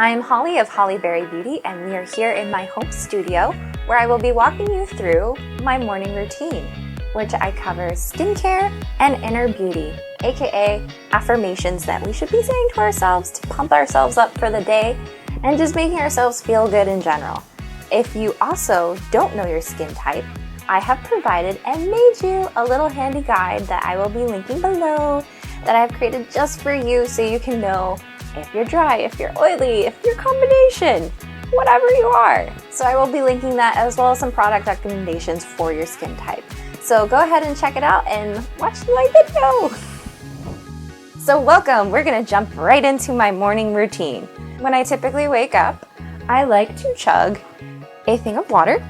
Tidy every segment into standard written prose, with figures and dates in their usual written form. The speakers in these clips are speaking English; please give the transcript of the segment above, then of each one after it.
I'm Holly of Hollie Berry Beauty, and we are here in my home studio where I will be walking you through my morning routine, which I cover skincare and inner beauty, aka affirmations that we should be saying to ourselves to pump ourselves up for the day and just making ourselves feel good in general. If you also don't know your skin type, I have provided and made you a little handy guide that I will be linking below that I've created just for you so you can know if you're dry, if you're oily, if you're combination, whatever you are. So I will be linking that as well as some product recommendations for your skin type. So go ahead and check it out and watch my video. So welcome, we're gonna jump right into my morning routine. When I typically wake up, I like to chug a thing of water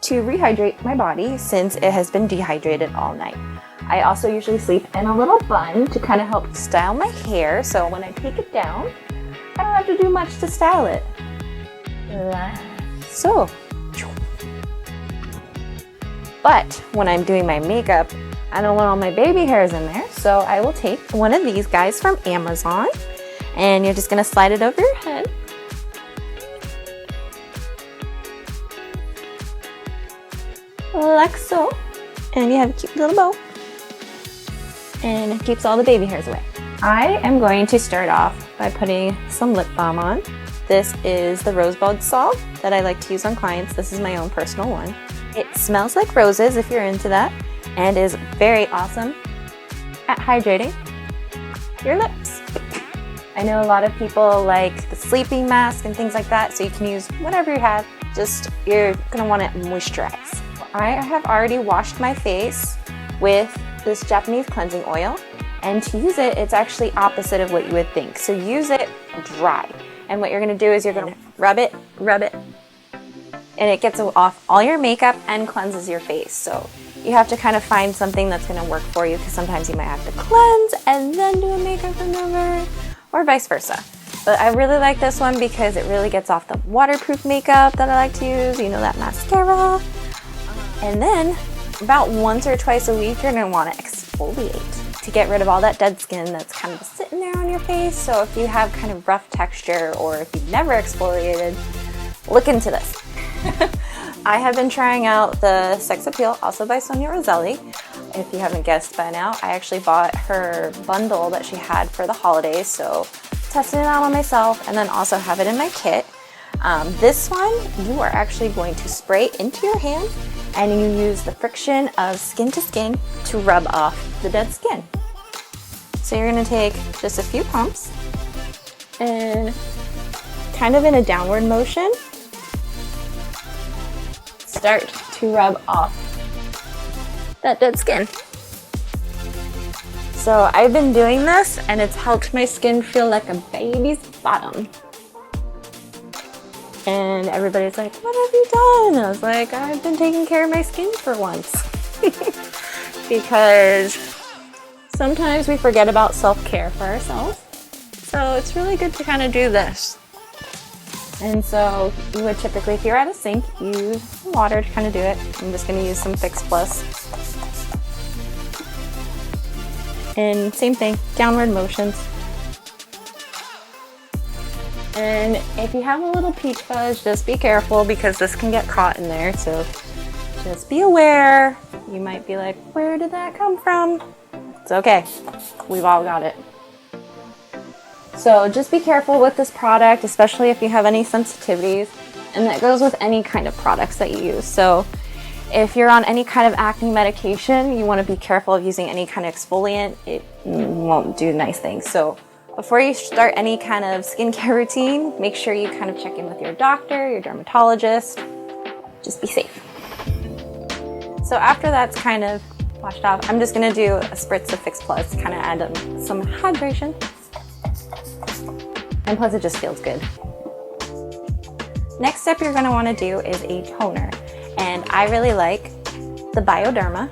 to rehydrate my body since it has been dehydrated all night. I also usually sleep in a little bun to kind of help style my hair, so when I take it down, I don't have to do much to style it. So, but when I'm doing my makeup, I don't want all my baby hairs in there, so I will take one of these guys from Amazon, and you're just gonna slide it over your head. Like so, and you have a cute little bow. And it keeps all the baby hairs away. I am going to start off by putting some lip balm on. This is the ROSEBUD Salve that I like to use on clients. This is my own personal one. It smells like roses if you're into that, and is very awesome at hydrating your lips. I know a lot of people like the sleeping mask and things like that, so you can use whatever you have, just you're gonna want to moisturize. I have already washed my face with this Japanese cleansing oil, and to use it, it's actually opposite of what you would think. So use it dry, and what you're gonna do is you're gonna rub it, and it gets off all your makeup and cleanses your face. So you have to kind of find something that's gonna work for you, because sometimes you might have to cleanse and then do a makeup remover, or vice versa. But I really like this one because it really gets off the waterproof makeup that I like to use, you know, that mascara. And then about once or twice a week, you're gonna wanna exfoliate to get rid of all that dead skin that's kind of sitting there on your face. So if you have kind of rough texture, or if you've never exfoliated, look into this. I have been trying out the Sex Appeal, also by SONIA ROSELLI. If you haven't guessed by now, I actually bought her bundle that she had for the holidays, so tested it out on myself and then also have it in my kit. This one, you are actually going to spray into your hand, and you use the friction of skin to skin to rub off the dead skin. So you're gonna take just a few pumps and kind of in a downward motion, start to rub off that dead skin. So I've been doing this, and it's helped my skin feel like a baby's bottom. And everybody's like, what have you done? I was like, I've been taking care of my skin for once. Because sometimes we forget about self-care for ourselves. So it's really good to kind of do this. And so you would typically, if you're at a sink, use water to kind of do it. I'm just going to use some Fix Plus. And same thing, downward motions. And if you have a little peach fuzz, just be careful because this can get caught in there. So just be aware. You might be like, where did that come from? It's okay. We've all got it. So just be careful with this product, especially if you have any sensitivities. And that goes with any kind of products that you use. So if you're on any kind of acne medication, you want to be careful of using any kind of exfoliant. It won't do nice things. So before you start any kind of skincare routine, make sure you kind of check in with your doctor, your dermatologist. Just be safe. So after that's kind of washed off, I'm just gonna do a spritz of Fix Plus to kind of add some hydration. And plus it just feels good. Next step you're gonna wanna do is a toner. And I really like the BIODERMA.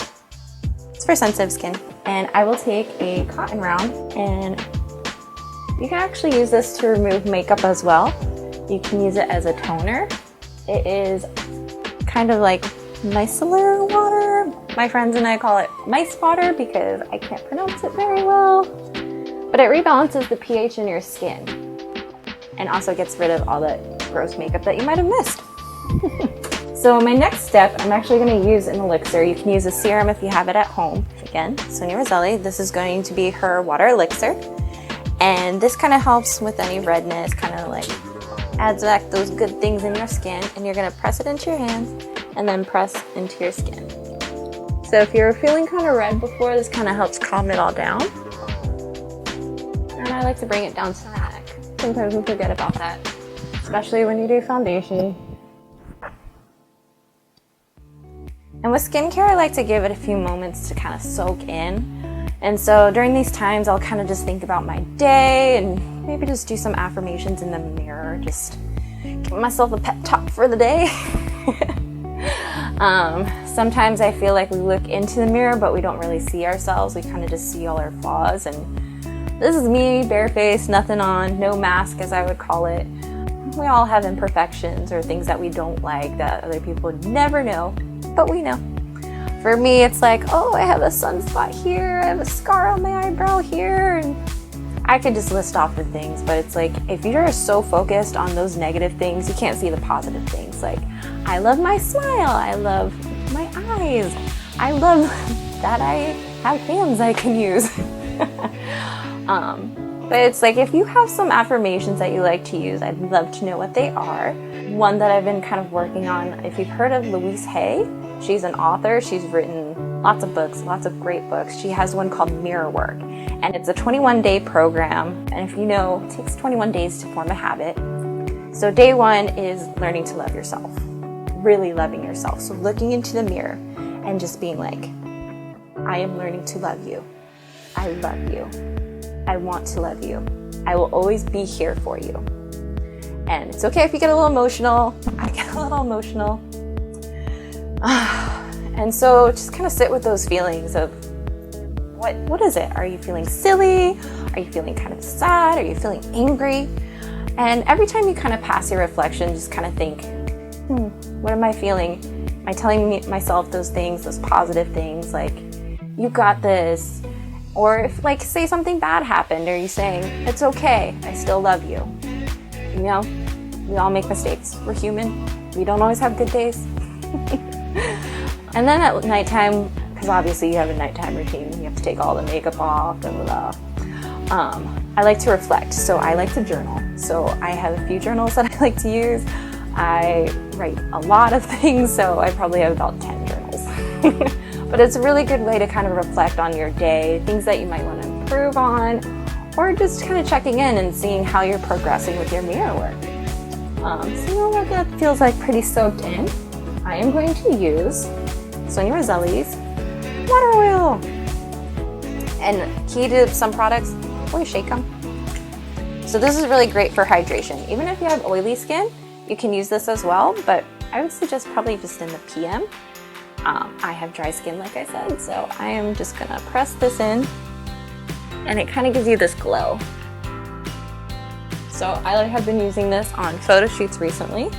It's for sensitive skin. And I will take a cotton round, and you can actually use this to remove makeup as well. You can use it as a toner. It is kind of like micellar water. My friends and I call it mice water because I can't pronounce it very well. But it rebalances the pH in your skin. and also gets rid of all the gross makeup that you might have missed. So my next step, I'm actually going to use an elixir. You can use a serum if you have it at home. Again, Sonia Roselli. This is going to be her water elixir. And this kind of helps with any redness, kind of like adds back those good things in your skin. And you're going to press it into your hands and then press into your skin. So if you were feeling kind of red before, this kind of helps calm it all down. And I like to bring it down to the neck. Sometimes we forget about that, especially when you do foundation. And with skincare, I like to give it a few moments to kind of soak in. And so during these times, I'll kind of just think about my day and maybe just do some affirmations in the mirror, just give myself a pep talk for the day. Sometimes I feel like we look into the mirror, but we don't really see ourselves. We kind of just see all our flaws. And this is me, barefaced, nothing on, no mask as I would call it. We all have imperfections or things that we don't like that other people would never know. But we know. For me, it's like, oh, I have a sunspot here, I have a scar on my eyebrow here, and I could just list off the things, but it's like, if you're so focused on those negative things, you can't see the positive things. Like, I love my smile, I love my eyes, I love that I have hands I can use. But it's like, if you have some affirmations that you like to use, I'd love to know what they are. One that I've been kind of working on, if you've heard of Louise Hay, she's an author. She's written lots of books, lots of great books. She has one called Mirror Work, and it's a 21-day program. And if you know, it takes 21 days to form a habit. So day one is learning to love yourself, really loving yourself. So looking into the mirror and just being like, I am learning to love you. I love you. I want to love you. I will always be here for you. And it's okay if you get a little emotional. I get a little emotional. And so just kind of sit with those feelings of what is it? Are you feeling silly? Are you feeling kind of sad? Are you feeling angry? And every time you kind of pass your reflection, just kind of think, what am I feeling? Am I telling myself those things, those positive things, like, you got this? Or if, like, say something bad happened, are you saying, it's okay, I still love you? You know, we all make mistakes. We're human. We don't always have good days. And then at nighttime, because obviously you have a nighttime routine, you have to take all the makeup off, blah, blah, blah. I like to reflect, so I like to journal. So I have a few journals that I like to use. I write a lot of things, so I probably have about 10 journals. But it's a really good way to kind of reflect on your day, things that you might want to improve on, or just kind of checking in and seeing how you're progressing with your mirror work. So now that that feels like pretty soaked in, I am going to use Sonia Roselli's water oil. And key to some products, always shake them. So this is really great for hydration. Even if you have oily skin, you can use this as well, but I would suggest probably just in the PM. I have dry skin, like I said, so I am just gonna press this in, and it kind of gives you this glow. So I have been using this on photo shoots recently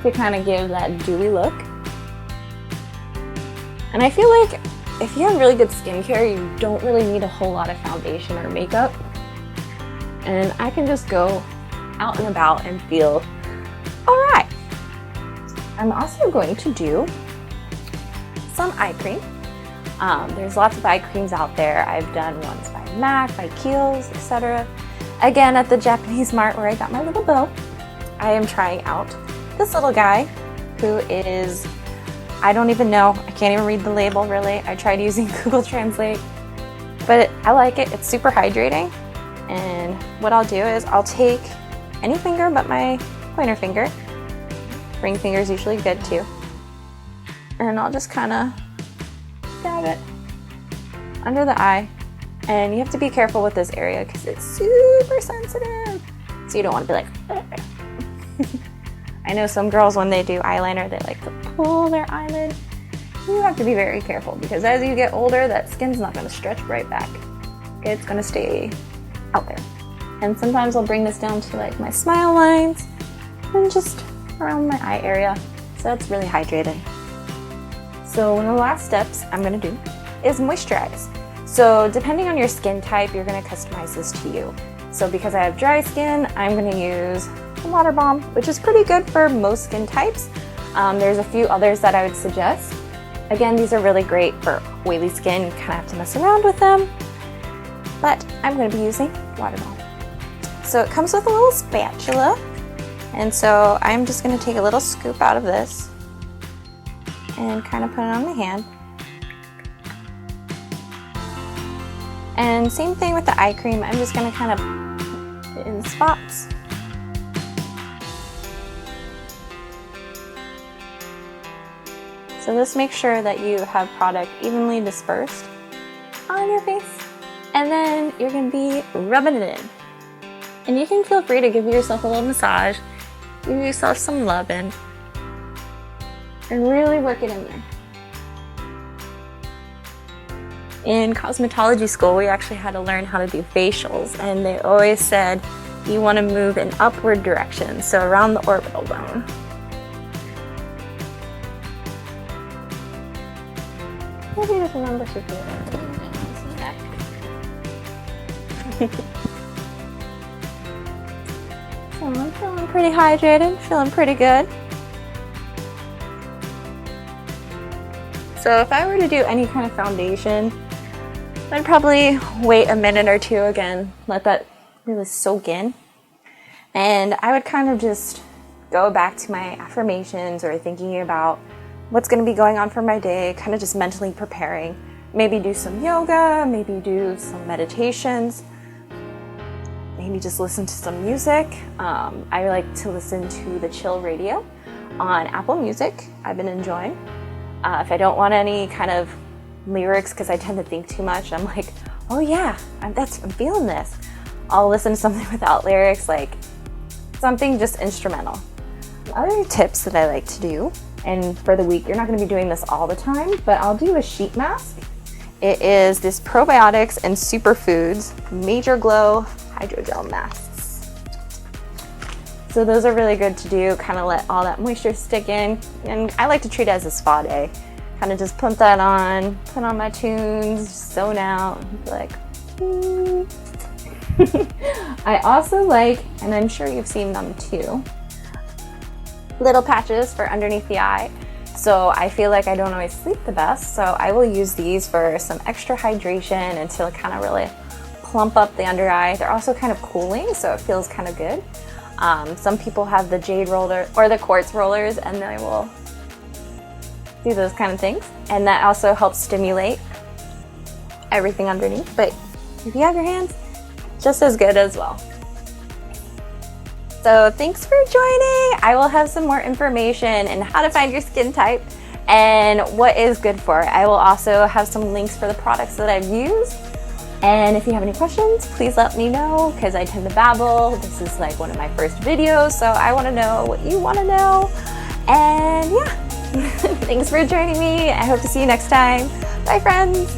to kind of give that dewy look. And I feel like if you have really good skincare, you don't really need a whole lot of foundation or makeup. And I can just go out and about and feel all right. I'm also going to do some eye cream. There's lots of eye creams out there. I've done ones by MAC, by Kiehl's, etc. Again, at the Japanese Mart where I got my little bow, I am trying out this little guy who is, I don't even know, I can't even read the label really. I tried using Google Translate, but I like it. It's super hydrating. And what I'll do is I'll take any finger but my pointer finger. Ring finger is usually good too. And I'll just kind of dab it under the eye. And you have to be careful with this area because it's super sensitive. So you don't want to be like, ugh. I know some girls when they do eyeliner, they like to pull their eyelid. You have to be very careful because as you get older, that skin's not going to stretch right back. It's going to stay out there. And sometimes I'll bring this down to like my smile lines and just around my eye area. So that's really hydrated. So one of the last steps I'm going to do is moisturize. So depending on your skin type, you're going to customize this to you. So because I have dry skin, I'm going to use the Water Balm, which is pretty good for most skin types. There's a few others that I would suggest. Again, these are really great for oily skin. You kind of have to mess around with them. But I'm going to be using Water Balm. So it comes with a little spatula. And so I'm just going to take a little scoop out of this and kind of put it on my hand. And same thing with the eye cream. I'm just going to kind of put it in spots. So this makes sure that you have product evenly dispersed on your face. And then you're going to be rubbing it in. And you can feel free to give yourself a little massage, give yourself some loving, and really work it in there. In cosmetology school, we actually had to learn how to do facials, and they always said you want to move in upward direction, so around the orbital bone. Maybe just remember to feel it. So I'm feeling pretty hydrated, feeling pretty good. So if I were to do any kind of foundation, I'd probably wait a minute or two again, let that really soak in. And I would kind of just go back to my affirmations or thinking about what's going to be going on for my day, kind of just mentally preparing. Maybe do some yoga, maybe do some meditations, maybe just listen to some music. I like to listen to the chill radio on Apple Music. I've been enjoying. If I don't want any kind of lyrics, because I tend to think too much, I'm like, oh yeah, I'm feeling this. I'll listen to something without lyrics, like something just instrumental. Other tips that I like to do, and for the week, you're not going to be doing this all the time, but I'll do a sheet mask. It is this probiotics and superfoods Major Glow hydrogel masks. So those are really good to do, kind of let all that moisture stick in, and I like to treat it as a spa day. Kind of just put that on, put on my tunes, zone out, and be like, ooh. I also like, and I'm sure you've seen them too, little patches for underneath the eye. So I feel like I don't always sleep the best, so I will use these for some extra hydration and to kind of really plump up the under eye. They're also kind of cooling, so it feels kind of good. Some people have the jade roller or the quartz rollers, and they will do those kind of things, and that also helps stimulate everything underneath. But if you have your hands, just as good as well. So thanks for joining. I will have some more information on how to find your skin type and what is good for it. I will also have some links for the products that I've used. And if you have any questions, please let me know, because I tend to babble. This is like one of my first videos, so I want to know what you want to know. And yeah, thanks for joining me. I hope to see you next time. Bye, friends.